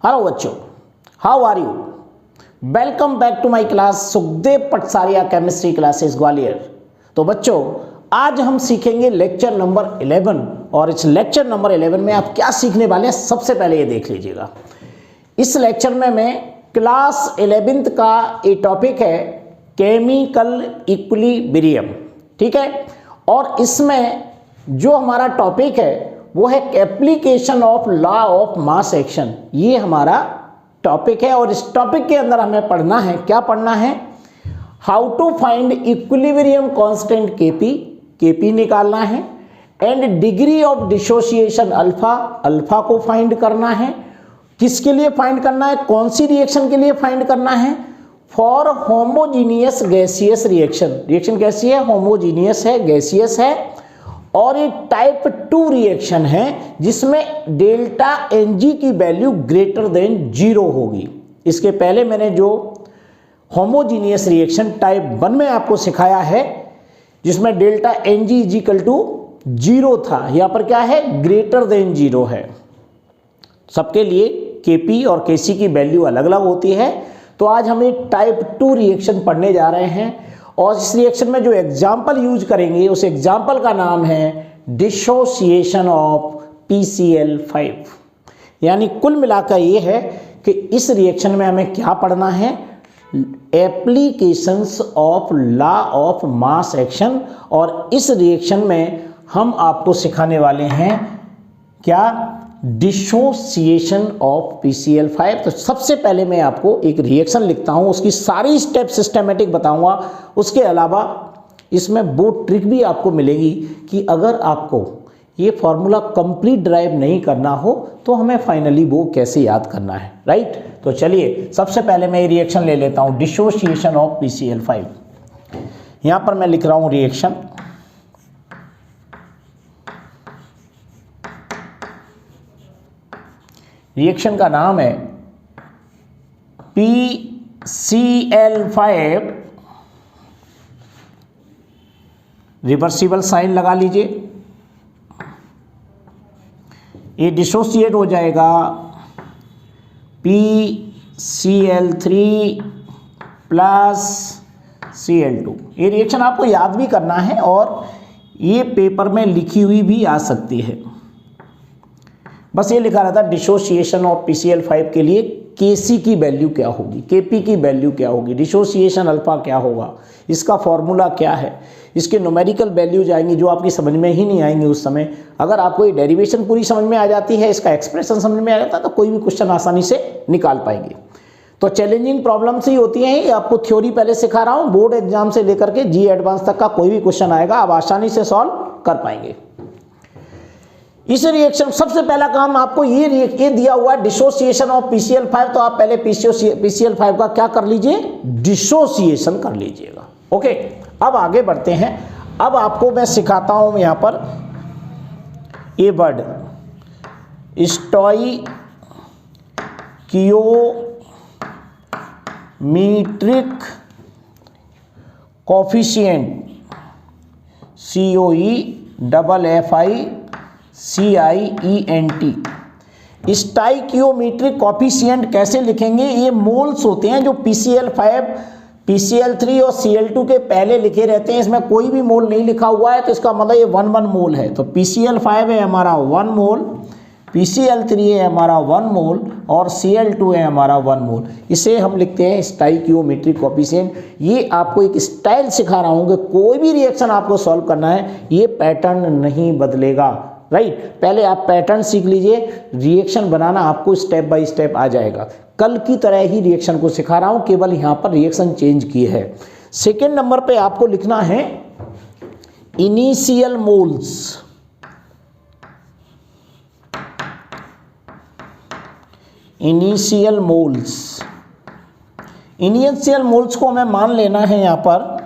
Hello बच्चों, how are you? Welcome back to my class Sukhdev Patsaria chemistry classes Gwalior. तो बच्चों, आज हम सीखेंगे लेक्चर नंबर 11 और इस लेक्चर नंबर 11 में आप क्या सीखने वाले हैं सबसे पहले ये देख लीजिएगा। इस लेक्चर में मैं क्लास 11th का ये टॉपिक है केमिकल इक्विलिब्रियम, ठीक है। और इसमें जो हमारा टॉपिक है वो है application of law of mass action, ये हमारा टॉपिक है। और इस टॉपिक के अंदर हमें पढ़ना है, क्या पढ़ना है? How to find equilibrium constant Kp, Kp निकालना है। And degree of dissociation alpha, alpha को फाइंड करना है। किसके लिए फाइंड करना है? कौन सी रिएक्शन के लिए फाइंड करना है? For homogeneous gaseous reaction, reaction कैसी है? होमोजीनियस है, गैसियस है। और ये टाइप 2 रिएक्शन है जिसमें डेल्टा Ng की वैल्यू ग्रेटर देन 0 होगी। इसके पहले मैंने जो होमोजीनियस रिएक्शन टाइप 1 में आपको सिखाया है जिसमें डेल्टा Ng इजिकल टू 0 था, यहाँ पर क्या है? ग्रेटर देन 0 है। सबके लिए Kp और Kc की वैल्यू अलग अलग होती है। तो आज हम एक टाइप 2 रिएक्शन पढ़ने जा रहे हैं और इस रिएक्शन में जो एग्जाम्पल यूज करेंगे उस एग्जाम्पल का नाम है डिसोसिएशन ऑफ PCl5। यानी कुल मिलाकर ये है कि इस रिएक्शन में हमें क्या पढ़ना है? Applications of law of mass action. और इस रिएक्शन में हम आपको सिखाने वाले हैं क्या? Dissociation of PCl5। तो सबसे पहले मैं आपको एक रिएक्शन लिखता हूं, उसकी सारी स्टेप सिस्टमेटिक बताऊंगा। उसके अलावा इसमें वो ट्रिक भी आपको मिलेगी कि अगर आपको ये फॉर्मूला कंप्लीट ड्राइव नहीं करना हो तो हमें फाइनली वो कैसे याद करना है, राइट? तो चलिए सबसे पहले मैं ये रिएक्शन ले लेता हूं, डिसोसिएशन ऑफ PCl5। यहां पर मैं लिख रहा हूं रिएक्शन। रिएक्शन का नाम है PCl5। रिवर्सिबल साइन लगा लीजिए। ये डिसोसिएट हो जाएगा PCl3 प्लस Cl2। ये रिएक्शन आपको याद भी करना है और ये पेपर में लिखी हुई भी आ सकती है। बस ये लिखा रहता है डिसोसिएशन ऑफ PCl5 के लिए Kc की वैल्यू क्या होगी, Kp की वैल्यू क्या होगी, डिसोसिएशन अल्फा क्या होगा, इसका फॉर्मूला क्या है। इसके न्यूमेरिकल वैल्यूज आएंगी जो आपकी समझ में ही नहीं आएंगी उस समय। अगर आपको ये डेरिवेशन पूरी समझ में आ जाती है, इसका एक्सप्रेशन समझ में आ जाता है तो कोई भी क्वेश्चन आसानी से निकाल पाएंगे। तो चैलेंजिंग प्रॉब्लम्स ही होती हैं। ये आपको थ्योरी पहले सिखा रहा हूँ, बोर्ड एग्जाम से लेकर के जी एडवांस तक का कोई भी क्वेश्चन आएगा आप आसानी से सॉल्व कर पाएंगे। इस रिएक्शन सबसे पहला काम आपको ये दिया हुआ है डिसोसिएशन ऑफ PCl5। तो आप पहले PCl5 का क्या कर लीजिए? डिसोसिएशन कर लीजिएगा। ओके, अब आगे बढ़ते हैं। अब आपको मैं सिखाता हूं यहां पर ये वर्ड स्टोइकियोमीट्रिक कोफिशिएंट COEFFICIENT। स्टाइकियोमीट्रिक कोफिशिएंट कैसे लिखेंगे? ये मोल्स होते हैं जो PCl5, PCl3 और Cl2 के पहले लिखे रहते हैं। इसमें कोई भी मोल नहीं लिखा हुआ है तो इसका मतलब ये 1 मोल है। तो PCl5 है हमारा 1 मोल, PCl3 है हमारा 1 मोल और Cl2 है हमारा 1 मोल। इसे हम लिखते हैं स्टाइकियोमेट्रिक कोफिशिएंट। ये आपको एक स्टाइल सिखा रहा हूँ कि कोई भी रिएक्शन आपको सॉल्व करना है ये पैटर्न नहीं बदलेगा, राइट? पहले आप पैटर्न सीख लीजिए, रिएक्शन बनाना आपको स्टेप बाय स्टेप आ जाएगा। कल की तरह ही रिएक्शन को सिखा रहा हूँ, केवल यहाँ पर रिएक्शन चेंज की है। सेकेंड नंबर पे आपको लिखना है initial moles. Initial moles, initial moles को हमें मान लेना है। यहाँ पर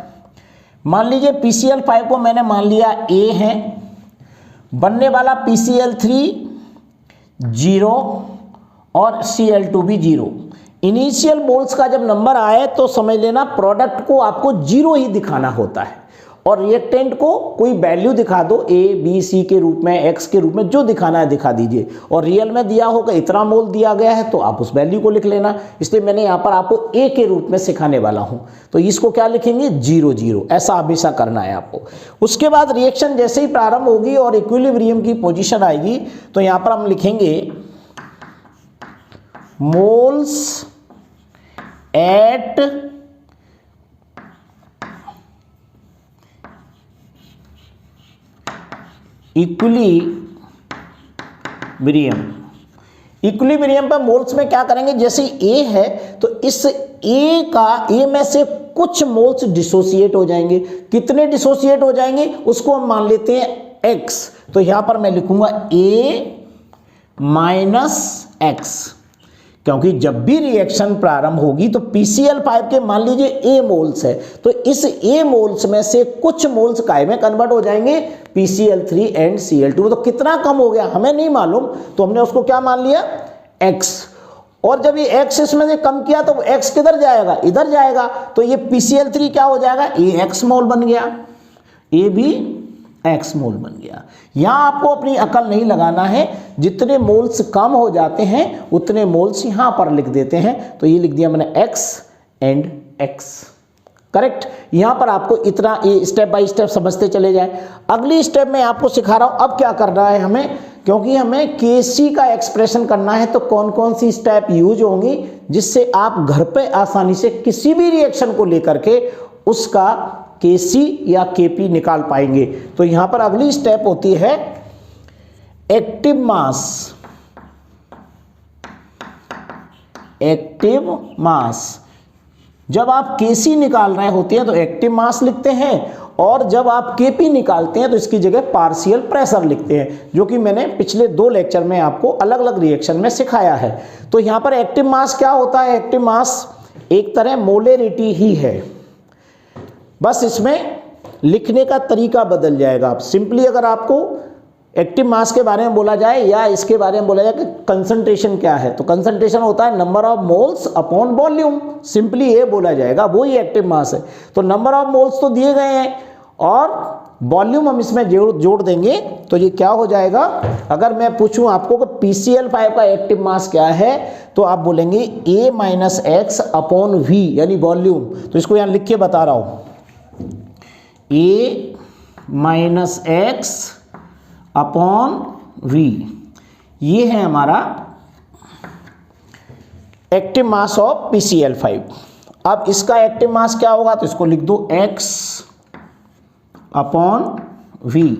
मान लीजिए PCl5 को मैंने मान लिया A है, बनने वाला PCl3 0 और Cl2 भी 0। इनिशियल मोल्स का जब नंबर आए तो समझ लेना प्रोडक्ट को आपको 0 ही दिखाना होता है और रिएक्टेंट को कोई वैल्यू दिखा दो, ए बी सी के रूप में, एक्स के रूप में, जो दिखाना है दिखा दीजिए। और रियल में दिया होगा इतना मोल दिया गया है तो आप उस वैल्यू को लिख लेना। इसलिए मैंने यहाँ पर आपको ए के रूप में सिखाने वाला हूँ। तो इसको क्या लिखेंगे 0 0, ऐसा हमेशा करना है आपको। उसके बाद रिएक्शन जैसे ही प्रारंभ होगी और इक्विलिब्रियम की पोजीशन आएगी तो यहाँ पर हम लिखेंगे मोल्स एट इक्विलिब्रियम पर मोल्स में क्या करेंगे, जैसे ए है तो इस ए में से कुछ मोल्स डिसोसिएट हो जाएंगे। कितने डिसोसिएट हो जाएंगे उसको हम मान लेते हैं एक्स। तो यहां पर मैं लिखूंगा ए माइनस एक्स, क्योंकि जब भी रिएक्शन प्रारंभ होगी तो PCl5 के मान लीजिए ए मोल्स है, तो इस ए मोल्स में से कुछ मोल्स काय में कन्वर्ट हो जाएंगे PCl3 एंड Cl2। तो कितना कम हो गया हमें नहीं मालूम, तो हमने उसको क्या मान लिया x। और जब ये x इसमें से कम किया तो x किधर जाएगा, इधर जाएगा। तो ये PCl3 क्या हो जाएगा, AX मोल बन गया, ए भी एक्स मोल बन गया। यहां आपको अपनी अकल नहीं लगाना है, जितने मोल्स कम हो जाते हैं उतने मोल्स यहां पर लिख देते हैं। तो ये लिख दिया मैंने एक्स एंड एक्स, करेक्ट। यहां पर आपको इतना ये स्टेप बाय स्टेप समझते चले जाए। अगली स्टेप में आपको सिखा रहा हूं अब क्या करना है हमें, क्योंकि हमें केसी का एक्सप्रेशन करना है। तो कौन कौन सी स्टेप यूज होंगी जिससे आप घर पे आसानी से किसी भी रिएक्शन को लेकर के उसका केसी या केपी निकाल पाएंगे। तो यहां पर अगली स्टेप होती है एक्टिव मास। एक्टिव मास, जब आप केसी निकाल रहे होते हैं तो एक्टिव मास लिखते हैं, और जब आप केपी निकालते हैं तो इसकी जगह पार्शियल प्रेशर लिखते हैं, जो कि मैंने पिछले 2 लेक्चर में आपको अलग अलग रिएक्शन में सिखाया है। तो यहां पर एक्टिव मास क्या होता है, एक्टिव मास एक तरह मोलेरिटी ही है, बस इसमें लिखने का तरीका बदल जाएगा। आप सिंपली अगर आपको एक्टिव मास के बारे में बोला जाए या इसके बारे में बोला जाए कि कंसंट्रेशन क्या है, तो कंसंट्रेशन होता है number of moles upon volume, simply ये बोला जाएगा, वो ही एक्टिव मास है। तो नंबर ऑफ मोल्स तो दिए गए हैं और वॉल्यूम हम इसमें जोड़ देंगे तो ये क्या हो जाएगा। अगर मैं पूछूं आपको कि PCl5 का एक्टिव मास क्या है तो आप बोलेंगे A minus X upon V, यानी वॉल्यूम। तो इसको यहाँ लिख के बता रहा हूं, A minus X upon V, ये है हमारा एक्टिव मास ऑफ PCl5। अब इसका एक्टिव मास क्या होगा, तो इसको लिख दो x अपॉन वी,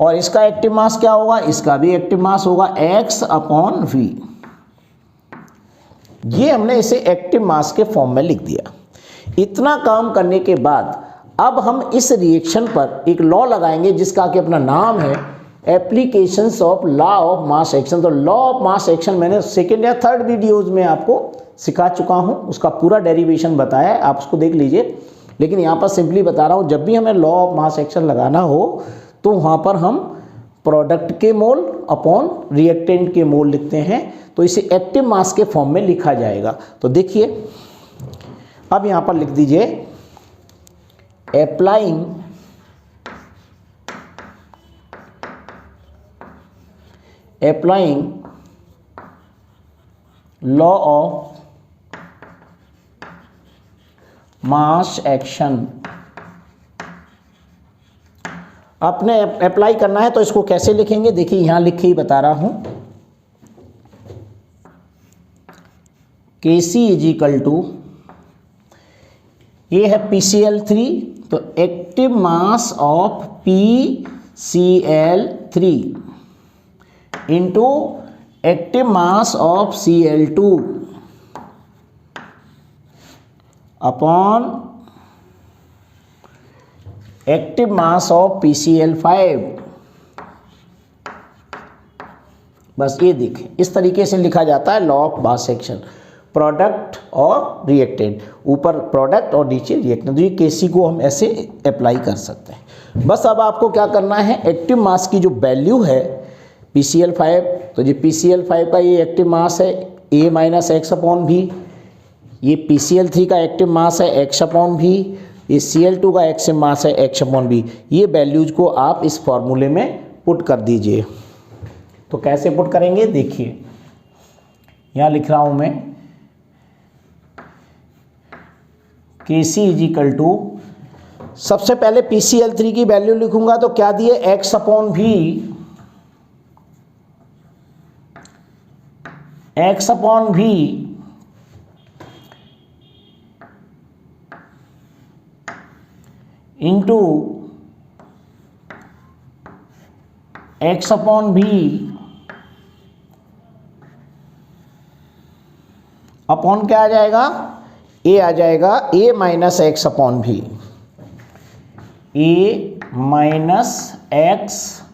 और इसका एक्टिव मास क्या होगा, इसका भी एक्टिव मास होगा x अपॉन वी। ये हमने इसे एक्टिव मास के फॉर्म में लिख दिया। इतना काम करने के बाद अब हम इस रिएक्शन पर एक लॉ लगाएंगे जिसका कि अपना नाम है applications of law of mass action. तो लॉ ऑफ मास एक्शन मैंने 2nd या 3rd वीडियोज में आपको सिखा चुका हूं, उसका पूरा डेरिवेशन बताया है, आप उसको देख लीजिए। लेकिन यहाँ पर सिंपली बता रहा हूँ, जब भी हमें लॉ ऑफ मास एक्शन लगाना हो तो वहाँ पर हम प्रोडक्ट के मोल अपॉन रिएक्टेंट के मोल लिखते हैं, तो इसे एक्टिव मास के फॉर्म में लिखा जाएगा। तो देखिए अब यहाँ पर लिख दीजिए applying law of mass action। आपने अप्लाई करना है तो इसको कैसे लिखेंगे, देखिए यहां लिख के ही बता रहा हूं, Kc इज इक्वल टू, ये है PCl3, तो active mass of PCl3 into active mass of Cl2 upon active mass of PCl5। बस ये देखें, इस तरीके से लिखा जाता है law of mass action, product और रिएक्टेंट, ऊपर प्रोडक्ट और नीचे रिएक्टेंट। तो ये केसी को हम ऐसे अप्लाई कर सकते हैं। बस अब आपको क्या करना है, एक्टिव मास की जो वैल्यू है PCl5, तो ये PCl5 का ये एक्टिव मास है A माइनस एक्स अपॉन भी, ये PCl3 का एक्टिव मास है x अपॉन भी, ये Cl2 का एक्स मास है H/V। ये वैल्यूज को आप इस फॉर्मूले में पुट कर दीजिए। तो कैसे पुट करेंगे देखिए, यहाँ लिख रहा हूँ मैं Kc इज इक्वल टू, सबसे पहले PCl3 की वैल्यू लिखूंगा तो क्या दिए x/V इंटू x/V अपॉन क्या आ जाएगा, A आ जाएगा A minus x/V, A minus x/V।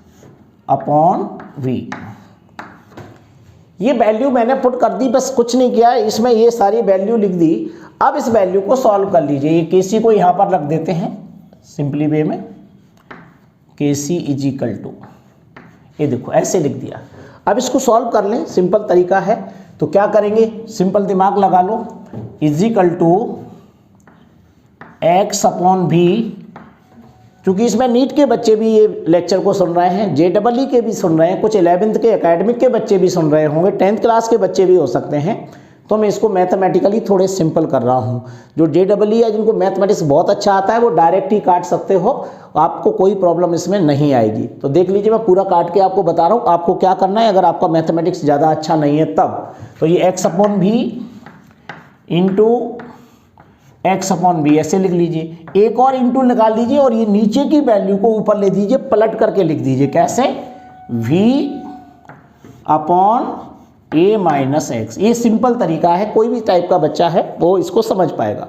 ये वैल्यू मैंने पुट कर दी, बस कुछ नहीं किया, इसमें ये सारी वैल्यू लिख दी। अब इस वैल्यू को सॉल्व कर लीजिए। ये Kc को यहाँ पर रख देते हैं सिंपली वे में, Kc इज इक्वल टू, ये देखो ऐसे लिख दिया। अब इसको सॉल्व कर लें, सिंपल तरीका है। तो क्या करेंगे, सिंपल दिमाग लगा लो, इज इक्वल टू x/V। क्योंकि इसमें नीट के बच्चे भी ये लेक्चर को सुन रहे हैं, JEE के भी सुन रहे हैं, कुछ 11th के एकेडमिक के बच्चे भी सुन रहे होंगे, 10th क्लास के बच्चे भी हो सकते हैं। तो मैं इसको मैथमेटिकली थोड़े सिंपल कर रहा हूँ। जो JEE है, जिनको मैथमेटिक्स बहुत अच्छा आता है, वो डायरेक्ट ही काट सकते हो, आपको कोई प्रॉब्लम इसमें नहीं आएगी। तो देख लीजिए, मैं पूरा काट के आपको बता रहा हूँ आपको क्या करना है। अगर आपका मैथमेटिक्स ज़्यादा अच्छा नहीं है तब तो ये x/V इंटू x/V ऐसे लिख लीजिए, एक और इंटू निकाल लीजिए और ये नीचे की वैल्यू को ऊपर ले दीजिए, पलट करके लिख दीजिए। कैसे, V/A माइनस x। ये सिंपल तरीका है, कोई भी टाइप का बच्चा है वो इसको समझ पाएगा।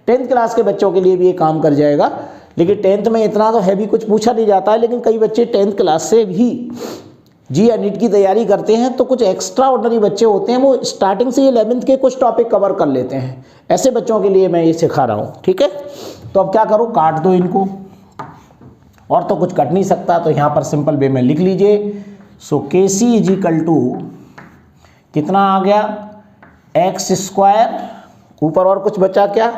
10th क्लास के बच्चों के लिए भी ये काम कर जाएगा, लेकिन 10th में इतना तो हैवी कुछ पूछा नहीं जाता है। लेकिन कई बच्चे 10th क्लास से भी जी या नीट की तैयारी करते हैं, तो कुछ एक्स्ट्रा ऑर्डिनरी बच्चे होते हैं, वो स्टार्टिंग से 11th के कुछ टॉपिक कवर कर लेते हैं। ऐसे बच्चों के लिए मैं ये सिखा रहा हूँ, ठीक है। तो अब क्या करूँ, काट दो इनको, और तो कुछ कट नहीं सकता, तो यहाँ पर सिंपल वे में लिख लीजिए। सो Kc इज इक्वल टू कितना आ गया, x², ऊपर और कुछ बचा क्या,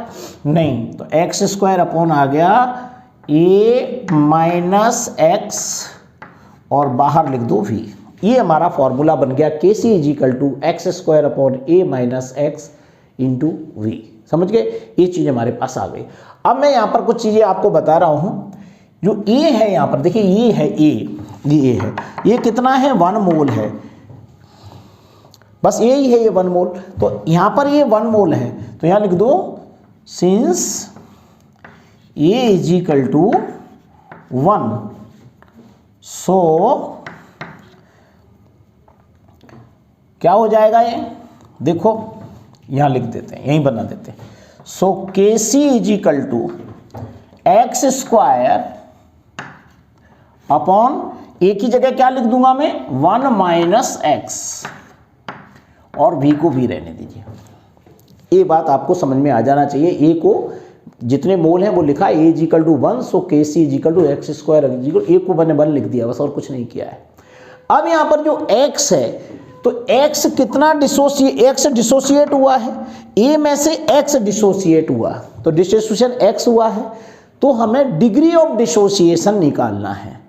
नहीं, तो x² अपॉन आ गया A माइनस x और बाहर लिख दो V। ये हमारा फॉर्मूला बन गया, Kc is equal to x² upon A minus x into V। समझ गए, ये चीज़ हमारे पास आ गई। अब मैं यहाँ पर कुछ चीज़ें आपको बता रहा हूँ। जो A है यहाँ पर देखिए, ये है A, ये A है, ये कितना है, 1 मोल है, बस ये ही है, ये 1 मोल। तो यहाँ पर ये 1 मोल है, तो यहाँ लिख दो since A is equal to 1, so क्या हो जाएगा, ये देखो यहाँ लिख देते हैं, यहीं बना देते हैं। So Kc is equal to x² upon A की जगह क्या लिख दूंगा मैं, 1 माइनस x, और V को भी रहने दीजिए। ये बात आपको समझ में आ जाना चाहिए। A को जितने मोल हैं वो लिखा, A is equal to 1, so Kc is equal to x² is equal, A को मैंने 1 लिख दिया, बस और कुछ नहीं किया है। अब यहाँ पर जो x है, तो x कितना x डिसोसिएट हुआ है, A में से x डिसोसिएट हुआ, तो डिसोसिएशन x हुआ है, तो हमें डिग्री ऑफ डिसोसिएशन निकालना है,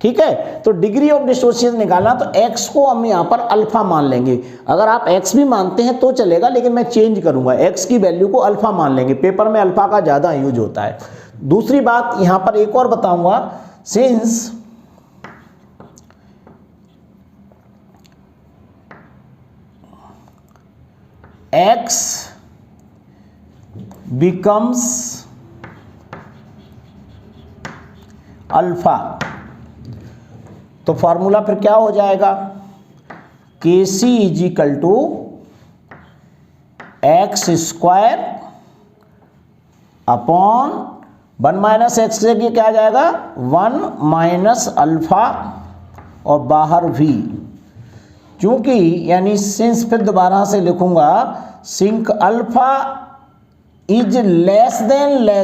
ठीक है। तो डिग्री ऑफ डिसोसिएशन निकालना, तो x को हम यहाँ पर अल्फा मान लेंगे। अगर आप x भी मानते हैं तो चलेगा, लेकिन मैं चेंज करूंगा, x की वैल्यू को अल्फा मान लेंगे, पेपर में अल्फा का ज़्यादा यूज होता है। दूसरी बात यहाँ पर एक और बताऊंगा, सिंस x becomes अल्फा, तो फॉर्मूला फिर क्या हो जाएगा, Kc is equal to x² upon 1 minus X से क्या आ जाएगा, 1 माइनस अल्फा और बाहर V। क्योंकि यानी सिंस, फिर दोबारा से लिखूंगा, since alpha is less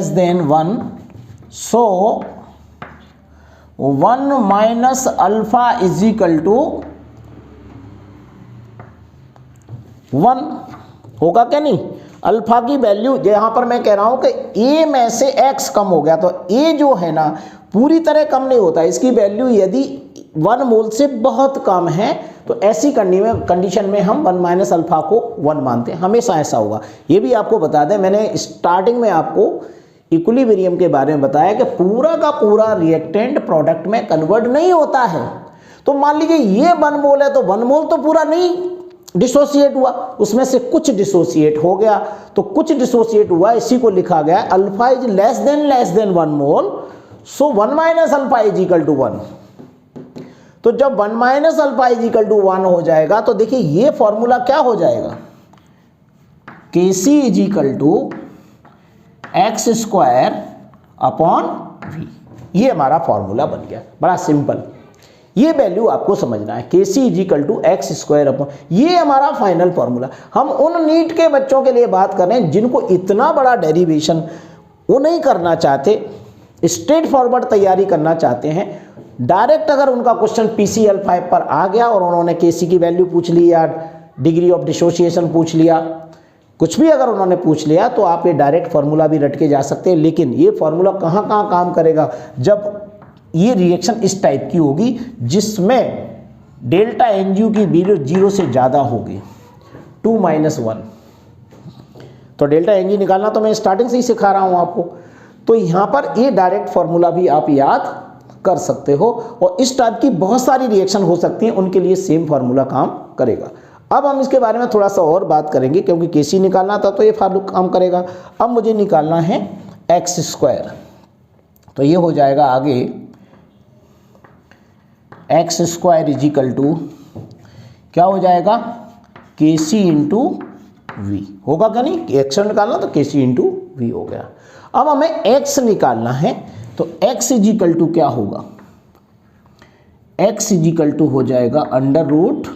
than 1, so 1 minus alpha is equal to 1 होगा क्या नहीं। अल्फा की वैल्यू यहाँ पर मैं कह रहा हूँ कि ए में से एक्स कम हो गया, तो ए जो है ना पूरी तरह कम नहीं होता, इसकी वैल्यू यदि 1 मोल से बहुत कम है तो ऐसी कंडीशन में हम 1 माइनस अल्फा को 1 मानते हैं, हमेशा ऐसा होगा। ये भी आपको बता दें, मैंने स्टार्टिंग में आपको इक्विलिब्रियम के बारे में बताया कि पूरा का पूरा रिएक्टेंट प्रोडक्ट में कन्वर्ट नहीं होता है। तो मान लीजिए ये 1 मोल है तो 1 मोल तो पूरा नहीं डिसोसिएट हुआ, उसमें से कुछ डिसोसिएट हो गया, तो कुछ डिसोसिएट हुआ, इसी को लिखा गया alpha is less than 1 mole, so 1 minus alpha is equal to 1। तो जब 1 minus alpha is equal to 1 हो जाएगा तो देखिए ये फॉर्मूला क्या हो जाएगा, Kc is equal to X square upon V. ये हमारा फॉर्मूला बन गया, बड़ा सिंपल। ये वैल्यू आपको समझना है, Kc is equal to X square upon, ये हमारा फाइनल फॉर्मूला। हम उन नीट के बच्चों के लिए बात कर रहे हैं जिनको इतना बड़ा डेरिवेशन वो नहीं करना चाहते, स्ट्रेट फॉरवर्ड तैयारी करना चाहते हैं। डायरेक्ट अगर उनका क्वेश्चन PCL 5 पर आ गया और उन्होंने Kc की वैल्यू पूछ ली या डिग्री ऑफ डिसोसिएशन पूछ लिया, कुछ भी अगर उन्होंने पूछ लिया, तो आप ये डायरेक्ट फार्मूला भी रट के जा सकते हैं। लेकिन ये फार्मूला कहाँ कहाँ काम करेगा, जब ये रिएक्शन इस टाइप की होगी जिसमें डेल्टा NU की वैल्यू 0 से ज़्यादा होगी, 2 माइनस 1। तो डेल्टा NG निकालना तो मैं स्टार्टिंग से ही सिखा रहा हूँ आपको। तो यहाँ पर ये डायरेक्ट फार्मूला भी आप याद कर सकते हो, और इस टाइप की बहुत सारी रिएक्शन हो सकती हैं, उनके लिए सेम फार्मूला काम करेगा। अब हम इसके बारे में थोड़ा सा और बात करेंगे, क्योंकि Kc निकालना था तो ये फार्मूला काम करेगा। अब मुझे निकालना है एक्स स्क्वायर, तो ये हो जाएगा आगे X square is equal to क्या हो जाएगा, Kc इंटू वी होगा क्या, नहीं एक्स निकालना तो Kc इंटू वी हो गया। अब हमें x निकालना है, तो x इज इक्वल टू क्या होगा, x इज इक्वल टू हो जाएगा अंडर रूट,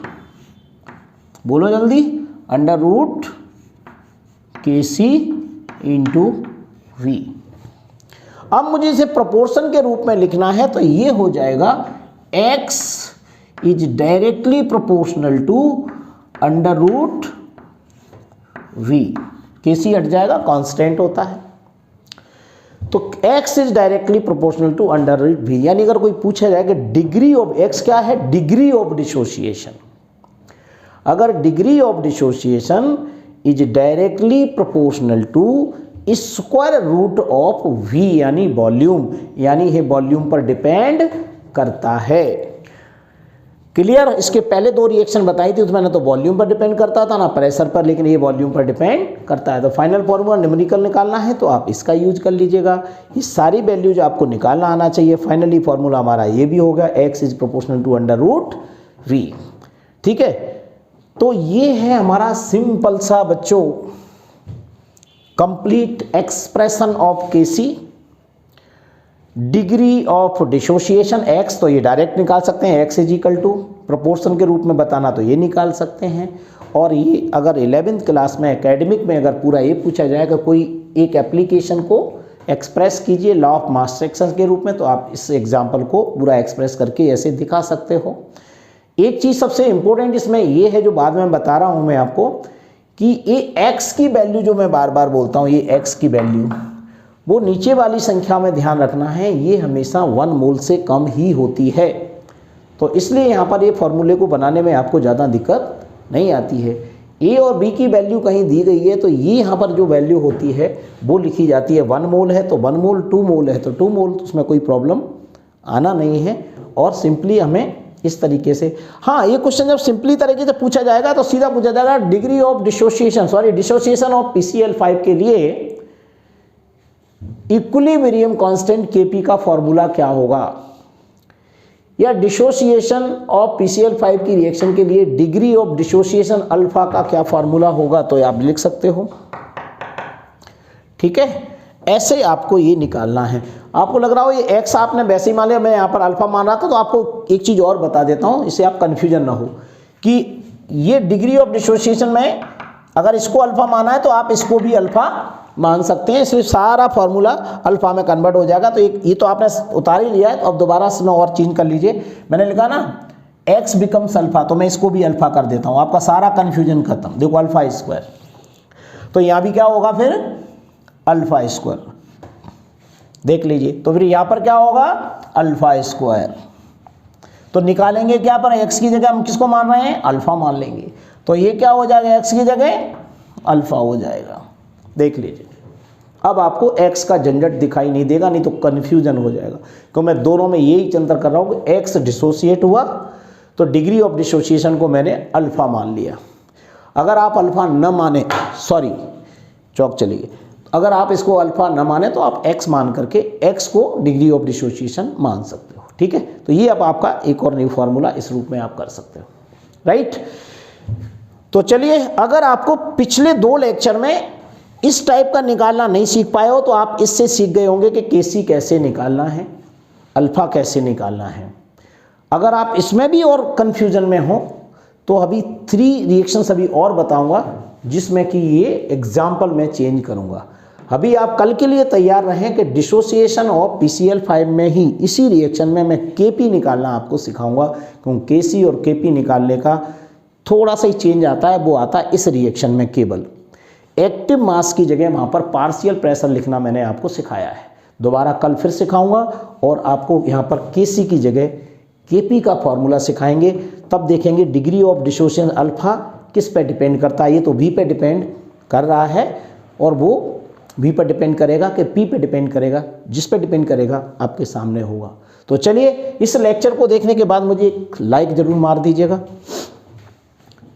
बोलो जल्दी, under root Kc into V. अब मुझे इसे प्रोपोर्शन के रूप में लिखना है, तो ये हो जाएगा x is directly proportional to under root v। Kc हट जाएगा, कांस्टेंट होता है, तो x is directly proportional to under root v। यानी अगर कोई पूछा जाए कि डिग्री ऑफ x क्या है, डिग्री ऑफ डिसोसिएशन, अगर degree of dissociation is directly proportional to square root of v, यानी वॉल्यूम, यानी ये वॉल्यूम पर डिपेंड करता है। क्लियर, इसके पहले 2 रिएक्शन बताई थी, उसमें ना तो वॉल्यूम पर डिपेंड करता था ना प्रेशर पर, लेकिन ये वॉल्यूम पर डिपेंड करता है। तो फाइनल फॉर्मूला न्यूमेरिकल निकालना है तो आप इसका यूज कर लीजिएगा। ये सारी वैल्यूज आपको निकालना आना चाहिए। फाइनली फॉर्मूला हमारा ये भी होगा, x is proportional to under root v। ठीक है, तो ये है हमारा सिंपल सा बच्चों complete expression of Kc। Degree of dissociation x, तो ये डायरेक्ट निकाल सकते हैं, x is equal to proportion के रूप में बताना तो ये निकाल सकते हैं। और ये अगर 11th क्लास में एकेडमिक में अगर पूरा ये पूछा जाए कि कोई एक एप्लीकेशन को एक्सप्रेस कीजिए लॉ ऑफ मास ट्रांसफर के रूप में, तो आप इस एग्जाम्पल को पूरा एक्सप्रेस करके ऐसे दिखा सकते हो। एक चीज़ सबसे इम्पोर्टेंट इसमें ये है, जो बाद में बता रहा हूँ मैं आपको, कि ये x की वैल्यू जो मैं बार बार बोलता हूँ, ये x की वैल्यू वो नीचे वाली संख्या में ध्यान रखना है, ये हमेशा 1 मोल से कम ही होती है। तो इसलिए यहाँ पर ये फॉर्मूले को बनाने में आपको ज़्यादा दिक्कत नहीं आती है। a और b की वैल्यू कहीं दी गई है, तो ये यहाँ पर जो वैल्यू होती है वो लिखी जाती है। 1 मोल है तो 1 मोल, 2 मोल है तो 2 मोल, तो उसमें कोई प्रॉब्लम आना नहीं है। और सिंपली हमें इस तरीके से, हाँ ये क्वेश्चन जब सिंपली तरीके से पूछा जाएगा तो सीधा पूछा जाएगा degree of dissociation, dissociation of PCL 5 के लिए इक्विलिब्रियम कांस्टेंट Kp का फॉर्मूला क्या होगा, या डिसोसिएशन ऑफ PCL 5 की रिएक्शन के लिए डिग्री ऑफ डिसोसिएशन अल्फा का क्या फॉर्मूला होगा, तो आप लिख सकते हो। ठीक है, ऐसे आपको ये निकालना है। आपको लग रहा हो ये x आपने वैसे ही मान लिया, मैं यहाँ पर अल्फा मान रहा था, तो आपको एक चीज़ और बता देता हूँ, इससे आप कन्फ्यूजन ना हो, कि ये डिग्री ऑफ डिसोसिएशन में अगर इसको अल्फा माना है तो आप इसको भी अल्फा मान सकते हैं, इसलिए सारा फॉर्मूला अल्फा में कन्वर्ट हो जाएगा। तो ये तो आपने उतार ही लिया है, तो अब दोबारा से ना और चेंज कर लीजिए। मैंने लिखा ना x बिकम्स अल्फा, तो मैं इसको भी अल्फा कर देता हूँ, आपका सारा कन्फ्यूजन खत्म। देखो अल्फा स्क्वायर, तो यहाँ भी क्या होगा फिर अल्फा स्क्वायर, देख लीजिए। तो फिर यहाँ पर क्या होगा अल्फा स्क्वायर। तो निकालेंगे क्या पर, x की जगह हम किसको मान रहे हैं, अल्फा मान लेंगे। तो ये क्या हो जाएगा, x की जगह अल्फा हो जाएगा, देख लीजिए। अब आपको x का झंझट दिखाई नहीं देगा, नहीं तो कन्फ्यूजन हो जाएगा, क्योंकि मैं दोनों में यही अंतर कर रहा हूँ कि x डिसोसिएट हुआ तो डिग्री ऑफ डिसोसिएशन को मैंने अल्फा मान लिया। अगर आप अल्फा न माने, सॉरी चौक चलिए, अगर आप इसको अल्फा न माने तो आप x मान करके x को डिग्री ऑफ डिसोसिएशन मान सकते हो, ठीक है। तो ये अब आपका एक और न्यू फार्मूला इस रूप में आप कर सकते हो, राइट। तो चलिए, अगर आपको पिछले 2 लेक्चर में इस टाइप का निकालना नहीं सीख पाए हो तो आप इससे सीख गए होंगे कि केसी कैसे निकालना है, अल्फा कैसे निकालना है। अगर आप इसमें भी और कंफ्यूजन में हो तो अभी 3 रिएक्शंस अभी और बताऊंगा, जिसमें कि ये एग्जाम्पल मैं चेंज करूंगा। अभी आप कल के लिए तैयार रहें कि डिसोसिएशन ऑफ PCl5 में ही इसी रिएक्शन में मैं Kp निकालना आपको सिखाऊंगा, क्योंकि Kc और Kp निकालने का थोड़ा सा ही चेंज आता है, वो आता है इस रिएक्शन में। केवल एक्टिव मास की जगह वहाँ पर पार्शियल प्रेशर लिखना मैंने आपको सिखाया है, दोबारा कल फिर सिखाऊंगा। और आपको यहाँ पर Kc की जगह Kp का फॉर्मूला सिखाएंगे, तब देखेंगे डिग्री ऑफ डिसोसिएशन अल्फा किस पे डिपेंड करता है। ये तो V पे डिपेंड कर रहा है और वो V पर डिपेंड करेगा कि P पे डिपेंड करेगा, जिस पे डिपेंड करेगा आपके सामने होगा। तो चलिए, इस लेक्चर को देखने के बाद मुझे एक लाइक ज़रूर मार दीजिएगा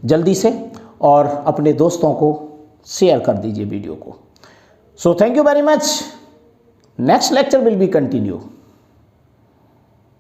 जल्दी से, और अपने दोस्तों को शेयर कर दीजिए वीडियो को। So thank you very much. Next lecture will be continue.